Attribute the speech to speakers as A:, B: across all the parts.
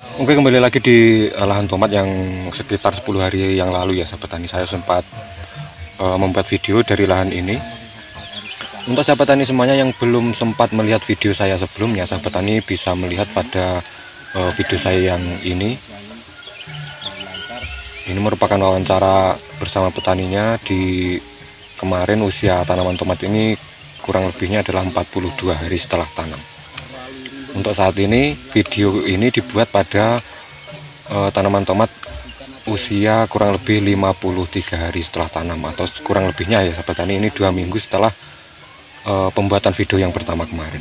A: Oke, kembali lagi di lahan tomat yang sekitar 10 hari yang lalu ya sahabat tani. Saya sempat membuat video dari lahan ini. Untuk sahabat tani semuanya yang belum sempat melihat video saya sebelumnya, sahabat tani bisa melihat pada video saya yang ini. Ini merupakan wawancara bersama petaninya di kemarin. Usia tanaman tomat ini kurang lebihnya adalah 42 hari setelah tanam. Untuk saat ini video ini dibuat pada tanaman tomat usia kurang lebih 53 hari setelah tanam, atau kurang lebihnya ya sahabat tani, ini 2 minggu setelah pembuatan video yang pertama kemarin.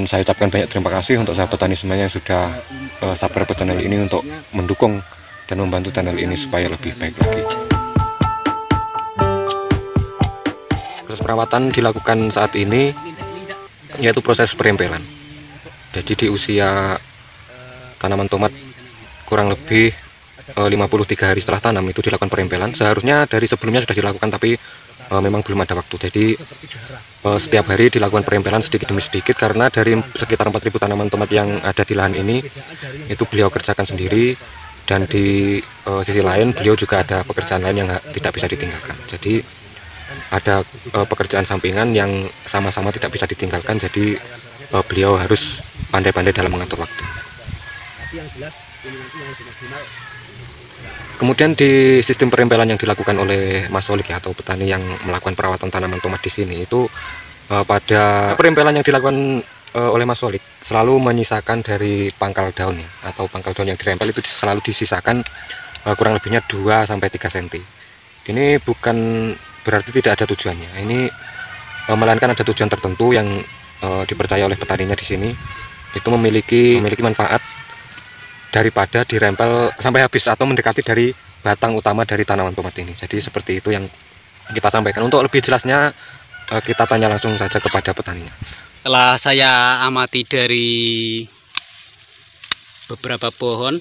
A: Saya ucapkan banyak terima kasih untuk sahabat tani semuanya yang sudah subscribe channel ini untuk mendukung dan membantu channel ini supaya lebih baik lagi. Proses perawatan dilakukan saat ini yaitu proses perempelan. Jadi di usia tanaman tomat kurang lebih 53 hari setelah tanam itu dilakukan perempelan. Seharusnya dari sebelumnya sudah dilakukan, tapi memang belum ada waktu. Jadi setiap hari dilakukan perempelan sedikit demi sedikit, karena dari sekitar 4.000 tanaman tomat yang ada di lahan ini itu beliau kerjakan sendiri, dan di sisi lain beliau juga ada pekerjaan lain yang tidak bisa ditinggalkan. Jadi ada pekerjaan sampingan yang sama-sama tidak bisa ditinggalkan. Jadi beliau harus pandai-pandai dalam mengatur waktu. Kemudian di sistem perempelan yang dilakukan oleh Mas Solik ya, atau petani yang melakukan perawatan tanaman tomat di sini, itu pada perempelan yang dilakukan oleh Mas Solik selalu menyisakan dari pangkal daun ya, atau pangkal daun yang dirempel itu selalu disisakan kurang lebihnya 2-3 cm. Ini bukan berarti tidak ada tujuannya. Ini melainkan ada tujuan tertentu yang dipercaya oleh petaninya di sini. Itu memiliki manfaat daripada dirempel sampai habis atau mendekati dari batang utama dari tanaman tomat ini. Jadi seperti itu yang kita sampaikan. Untuk lebih jelasnya kita tanya langsung saja kepada petaninya.
B: Setelah saya amati dari beberapa pohon,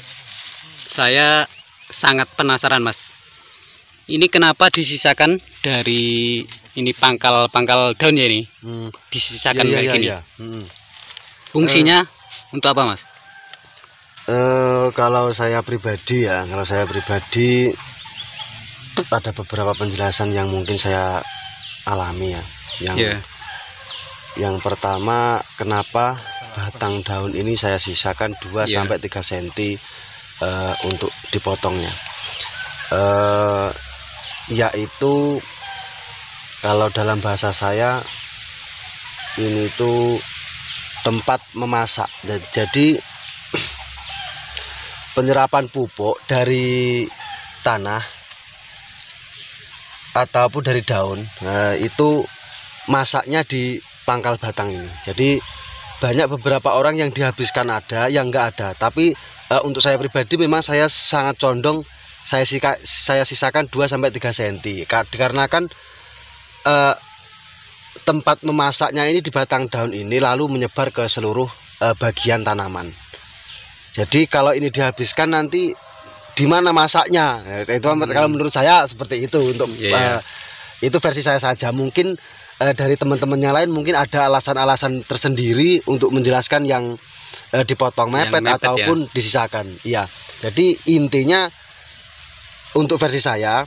B: saya sangat penasaran, Mas. Ini kenapa disisakan dari ini pangkal daun ya ini? Disisakan kayak gini. Fungsinya untuk apa, Mas?
C: Kalau saya pribadi ya, ada beberapa penjelasan yang mungkin saya alami ya. Yang pertama, kenapa batang daun ini saya sisakan 2-3 cm untuk dipotongnya. Yaitu kalau dalam bahasa saya ini tuh tempat memasak. Jadi penyerapan pupuk dari tanah ataupun dari daun, itu masaknya di pangkal batang ini. Jadi banyak beberapa orang yang dihabiskan, ada yang enggak ada. Tapi untuk saya pribadi memang saya sangat condong saya sisakan 2-3 cm, dikarenakan tempat memasaknya ini di batang daun ini lalu menyebar ke seluruh bagian tanaman. Jadi kalau ini dihabiskan nanti di mana masaknya? Itu kalau menurut saya seperti itu. Untuk itu versi saya saja. Mungkin dari teman-teman yang lain mungkin ada alasan-alasan tersendiri untuk menjelaskan yang dipotong mepet ataupun disisakan. Iya. Jadi intinya untuk versi saya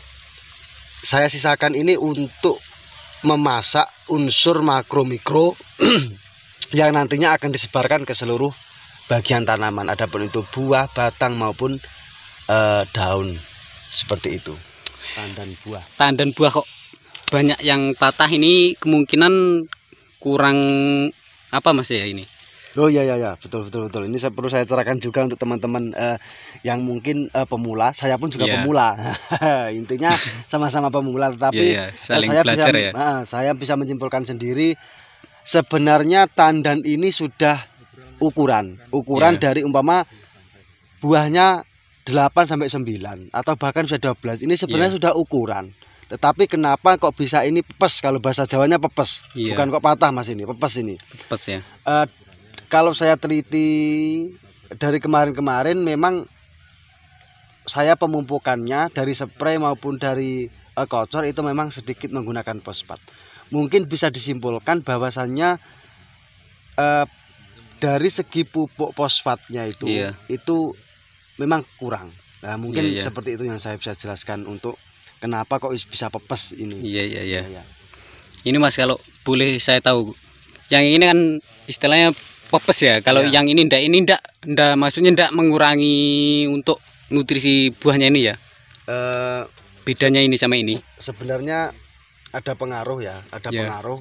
C: sisakan ini untuk memasak unsur makro mikro yang nantinya akan disebarkan ke seluruh bagian tanaman, adapun itu buah, batang maupun daun, seperti itu.
B: Tandan buah kok banyak yang patah, ini kemungkinan kurang apa, Mas ya ini?
C: Oh iya, betul. Ini perlu saya terangkan juga untuk teman-teman yang mungkin pemula. Saya pun juga pemula. Intinya sama-sama pemula, tetapi saya bisa menyimpulkan sendiri. Sebenarnya tandan ini sudah ukuran dari umpama buahnya 8-9 atau bahkan sudah 12. Ini sebenarnya sudah ukuran. Tetapi kenapa kok bisa ini pepes? Kalau bahasa Jawanya pepes, bukan kok patah, Mas. Ini pepes, ini
B: pepes ya.
C: Kalau saya teliti dari kemarin memang saya pemupukannya dari spray maupun dari kocor itu memang sedikit menggunakan fosfat. Mungkin bisa disimpulkan bahwasannya dari segi pupuk fosfatnya itu memang kurang. Nah, mungkin
B: Iya, iya.
C: seperti itu yang saya bisa jelaskan untuk kenapa kok bisa pepes ini.
B: Iya, iya, iya.
C: Ya.
B: Ini Mas, kalau boleh saya tahu, yang ini kan istilahnya pepes ya. Kalau
C: Ya.
B: yang ini ndak maksudnya ndak mengurangi untuk nutrisi buahnya ini ya.
C: Eh,
B: Bedanya ini sama ini.
C: sebenarnya ada pengaruh ya, ada
B: Ya.
C: pengaruh.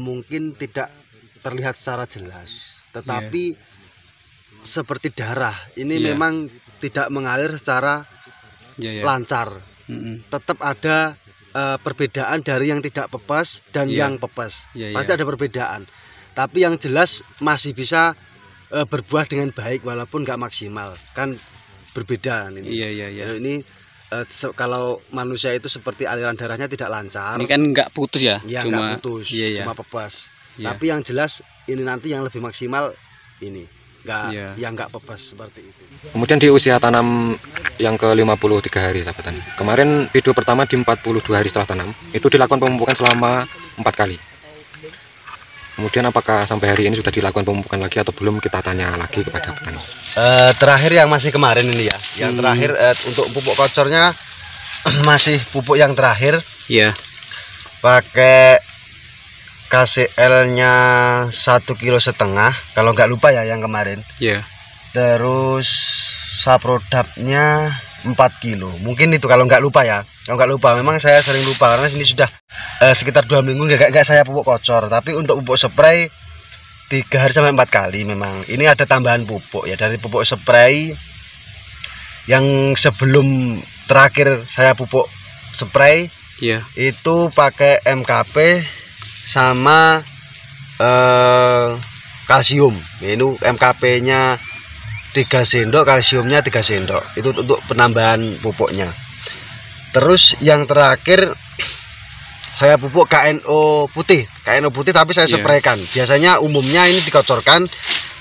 C: Mungkin tidak terlihat secara jelas, tetapi seperti darah ini
B: Ya.
C: memang tidak mengalir secara
B: Iya, ya.
C: lancar.
B: Mm-mm.
C: Tetap ada perbedaan dari yang tidak pepes dan
B: Iya.
C: yang pepes.
B: Iya,
C: Pasti
B: iya.
C: ada perbedaan. Tapi yang jelas masih bisa berbuah dengan baik walaupun nggak maksimal. Kan berbeda ini.
B: Iya, iya, iya.
C: Ini kalau manusia itu seperti aliran darahnya tidak lancar.
B: Ini kan nggak putus ya,
C: Ya
B: cuma
C: nggak putus,
B: iya, iya.
C: cuma pepes.
B: Iya.
C: Tapi yang jelas ini nanti yang lebih maksimal ini, nggak
B: Iya.
C: yang nggak pepes seperti itu.
A: Kemudian di usia tanam yang ke 53 hari sahabat tani. Kemarin video pertama di 42 hari setelah tanam itu dilakukan pemupukan selama 4 kali. Kemudian apakah sampai hari ini sudah dilakukan pemupukan lagi atau belum, kita tanya lagi kepada petani.
C: Terakhir yang masih kemarin ini ya, yang terakhir untuk pupuk kocornya masih pupuk yang terakhir
B: Iya.
C: pakai KCL-nya 1,5 kilo kalau nggak lupa ya yang kemarin.
B: Iya.
C: Terus Saprodapnya 4 kilo. Mungkin itu kalau nggak lupa ya. Kalau nggak lupa, memang saya sering lupa karena sini sudah sekitar 2 minggu nggak saya pupuk kocor. Tapi untuk pupuk spray 3 hari sampai 4 kali memang. Ini ada tambahan pupuk ya, dari pupuk spray yang sebelum terakhir saya pupuk spray
B: Iya.
C: itu pakai MKP sama kalsium. Ini MKP-nya 3 sendok, kalsiumnya 3 sendok. Itu untuk penambahan pupuknya. Terus yang terakhir saya pupuk KNO putih tapi saya
B: Iya.
C: spraykan. Biasanya umumnya ini dikocorkan,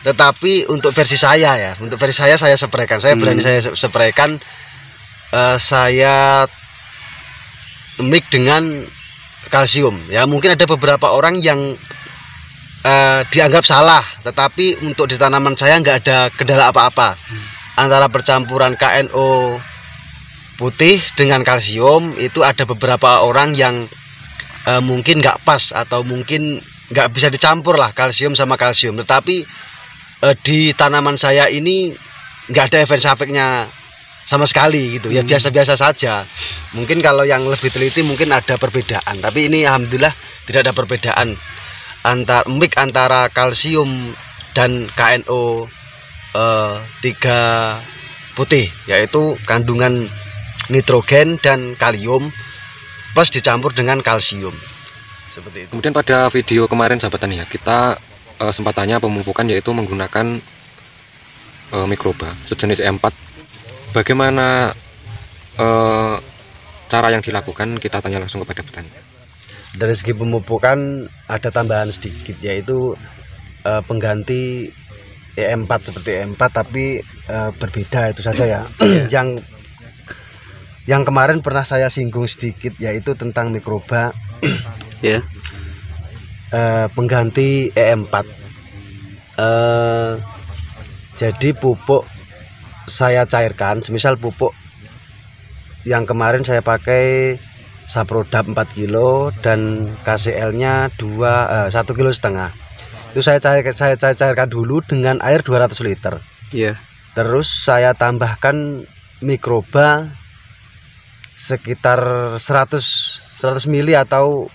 C: tetapi untuk versi saya ya, untuk versi saya spraykan. Saya berani saya spraykan. Saya mix dengan kalsium. Ya mungkin ada beberapa orang yang dianggap salah, tetapi untuk di tanaman saya nggak ada kendala apa-apa. Antara percampuran KNO putih dengan kalsium itu ada beberapa orang yang mungkin nggak pas atau mungkin nggak bisa dicampur lah kalsium sama kalsium. Tetapi di tanaman saya ini nggak ada efek-efeknya sama sekali gitu ya, biasa-biasa saja. Mungkin kalau yang lebih teliti mungkin ada perbedaan, tapi ini alhamdulillah tidak ada perbedaan antara kalsium dan KNO 3 putih, yaitu kandungan nitrogen dan kalium plus dicampur dengan kalsium seperti itu.
A: Kemudian pada video kemarin sahabat tani ya, kita sempat tanya pemupukan yaitu menggunakan mikroba sejenis E4. Bagaimana cara yang dilakukan, kita tanya langsung kepada petani.
C: Dari segi pemupukan ada tambahan sedikit, yaitu pengganti E4 seperti E4 tapi berbeda itu saja ya. Yang kemarin pernah saya singgung sedikit, yaitu tentang mikroba
B: Ya.
C: pengganti E4. Jadi pupuk saya cairkan, semisal pupuk yang kemarin saya pakai Saprodap 4 kilo dan KCL-nya 1,5 kilo. Itu saya cairkan dulu dengan air 200 liter.
B: Iya.
C: Terus saya tambahkan mikroba sekitar 100 mili atau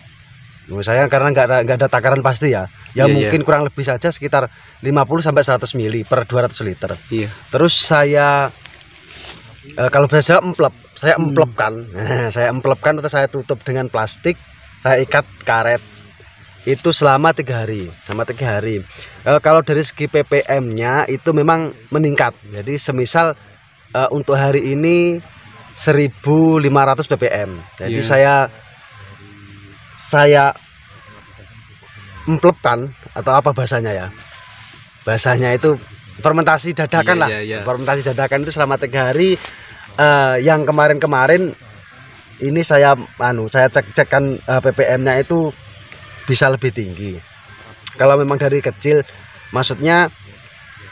C: saya karena nggak ada takaran pasti ya. Ya
B: Iya,
C: mungkin kurang lebih saja sekitar 50 sampai 100 mili per 200 liter.
B: Iya.
C: Terus saya kalau biasa saya emplepkan. Saya emplepkan atau saya tutup dengan plastik, saya ikat karet. Itu selama 3 hari. Selama 3 hari. Kalau dari segi ppm-nya itu memang meningkat. Jadi semisal untuk hari ini 1.500 ppm. Jadi saya emplepkan atau apa bahasanya ya? Bahasanya itu fermentasi dadakan lah. Fermentasi dadakan itu selama 3 hari. Yang kemarin-kemarin ini saya cek-cekkan ppm-nya itu bisa lebih tinggi. Kalau memang dari kecil, maksudnya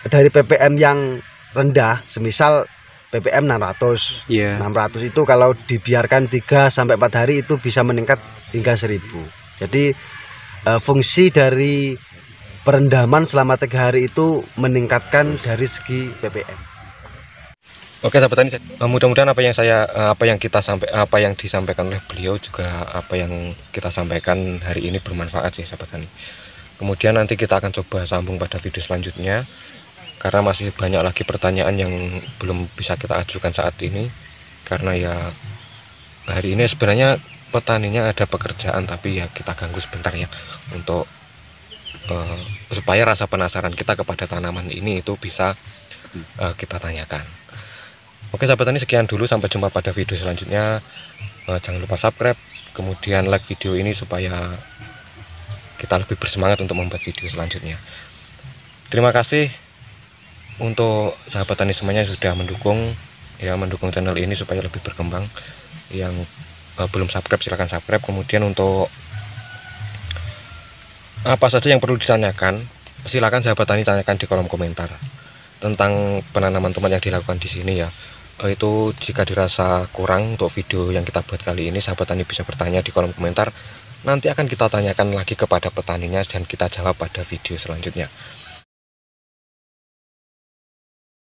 C: dari ppm yang rendah, semisal ppm 600.
B: Iya.
C: 600 itu kalau dibiarkan 3 sampai 4 hari itu bisa meningkat hingga 1000. Jadi fungsi dari perendaman selama 3 hari itu meningkatkan dari segi ppm.
A: Oke sahabat tani, mudah-mudahan apa yang disampaikan oleh beliau juga apa yang kita sampaikan hari ini bermanfaat ya sahabat tani. Kemudian nanti kita akan coba sambung pada video selanjutnya karena masih banyak lagi pertanyaan yang belum bisa kita ajukan saat ini, karena ya hari ini sebenarnya petaninya ada pekerjaan tapi ya kita ganggu sebentar ya untuk supaya rasa penasaran kita kepada tanaman ini itu bisa kita tanyakan. Oke sahabat tani, sekian dulu, sampai jumpa pada video selanjutnya. Jangan lupa subscribe, kemudian like video ini supaya kita lebih bersemangat untuk membuat video selanjutnya. Terima kasih untuk sahabat tani semuanya yang sudah mendukung channel ini supaya lebih berkembang. Yang belum subscribe silahkan subscribe. Kemudian untuk apa saja yang perlu ditanyakan, silakan sahabat tani tanyakan di kolom komentar tentang penanaman tomat yang dilakukan di sini ya. Itu jika dirasa kurang untuk video yang kita buat kali ini, sahabat tani bisa bertanya di kolom komentar. Nanti akan kita tanyakan lagi kepada petaninya dan kita jawab pada video selanjutnya.